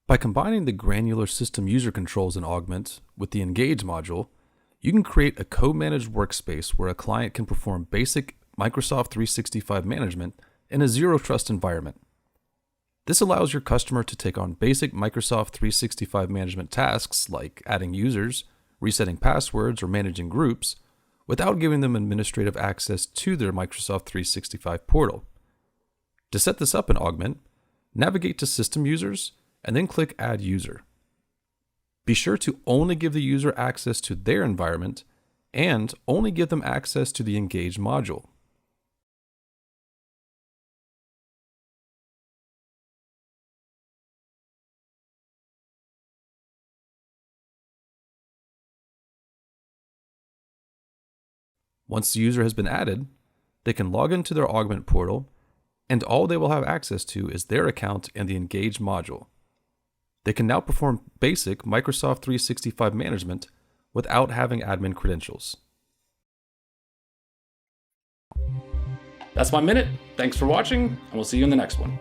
By combining the granular system user controls in Augmentt with the Engage module, you can create a co-managed workspace where a client can perform basic Microsoft 365 management in a zero-trust environment. This allows your customer to take on basic Microsoft 365 management tasks like adding users, resetting passwords, or managing groups without giving them administrative access to their Microsoft 365 portal. To set this up in Augmentt, navigate to System Users and then click Add User. Be sure to only give the user access to their environment and only give them access to the Engage module. Once the user has been added, they can log into their Augmentt portal, and all they will have access to is their account and the Engage module. They can now perform basic Microsoft 365 management without having admin credentials. That's my minute. Thanks for watching, and we'll see you in the next one.